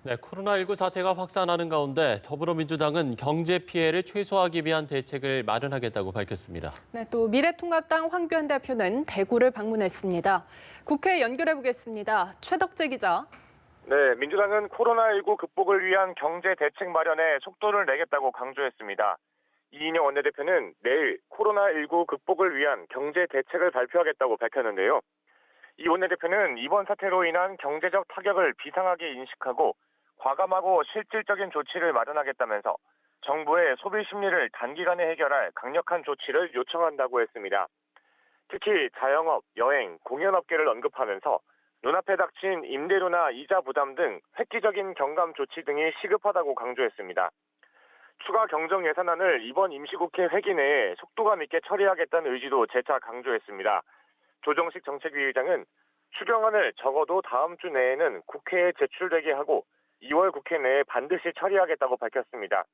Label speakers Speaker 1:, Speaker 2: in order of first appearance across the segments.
Speaker 1: 네, 코로나19 사태가 확산하는 가운데 더불어민주당은 경제 피해를 최소화하기 위한 대책을 마련하겠다고 밝혔습니다.
Speaker 2: 네, 또 미래통합당 황교안 대표는 대구를 방문했습니다. 국회 연결해 보겠습니다. 최덕재 기자.
Speaker 3: 네, 민주당은 코로나19 극복을 위한 경제 대책 마련에 속도를 내겠다고 강조했습니다. 이인영 원내대표는 내일 코로나19 극복을 위한 경제 대책을 발표하겠다고 밝혔는데요. 이 원내대표는 이번 사태로 인한 경제적 타격을 비상하게 인식하고 과감하고 실질적인 조치를 마련하겠다면서 정부의 소비 심리를 단기간에 해결할 강력한 조치를 요청한다고 했습니다. 특히 자영업, 여행, 공연업계를 언급하면서 눈앞에 닥친 임대료나 이자 부담 등 획기적인 경감 조치 등이 시급하다고 강조했습니다. 추가 경정 예산안을 이번 임시국회 회기 내에 속도감 있게 처리하겠다는 의지도 재차 강조했습니다. 조정식 정책위 의장은 추경안을 적어도 다음 주 내에는 국회에 제출되게 하고 2월 국회 내에 반드시 처리하겠다고 밝혔습니다.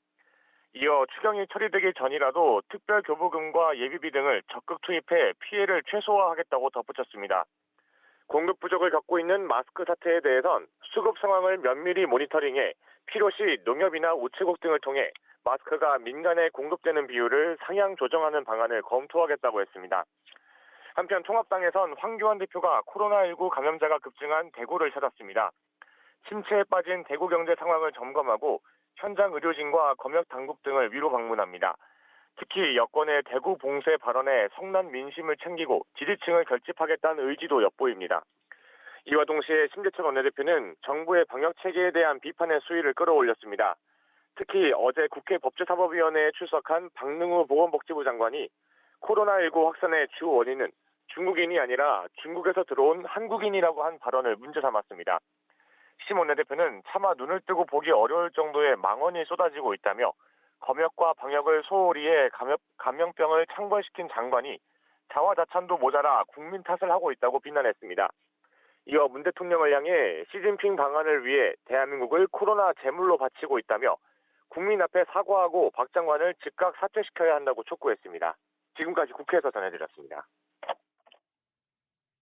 Speaker 3: 이어 추경이 처리되기 전이라도 특별교부금과 예비비 등을 적극 투입해 피해를 최소화하겠다고 덧붙였습니다. 공급 부족을 겪고 있는 마스크 사태에 대해선 수급 상황을 면밀히 모니터링해 필요시 농협이나 우체국 등을 통해 마스크가 민간에 공급되는 비율을 상향 조정하는 방안을 검토하겠다고 했습니다. 한편 통합당에선 황교안 대표가 코로나19 감염자가 급증한 대구를 찾았습니다. 침체에 빠진 대구 경제 상황을 점검하고 현장 의료진과 검역 당국 등을 위로 방문합니다. 특히 여권의 대구 봉쇄 발언에 성난 민심을 챙기고 지지층을 결집하겠다는 의지도 엿보입니다. 이와 동시에 심재철 원내대표는 정부의 방역 체계에 대한 비판의 수위를 끌어올렸습니다. 특히 어제 국회 법제사법위원회에 출석한 박능우 보건복지부 장관이 코로나19 확산의 주 원인은 중국인이 아니라 중국에서 들어온 한국인이라고 한 발언을 문제 삼았습니다. 심 원내대표는 차마 눈을 뜨고 보기 어려울 정도의 망언이 쏟아지고 있다며 검역과 방역을 소홀히 해 감염병을 창궐시킨 장관이 자화자찬도 모자라 국민 탓을 하고 있다고 비난했습니다. 이어 문 대통령을 향해 시진핑 방안을 위해 대한민국을 코로나 제물로 바치고 있다며 국민 앞에 사과하고 박 장관을 즉각 사퇴시켜야 한다고 촉구했습니다. 지금까지 국회에서 전해드렸습니다.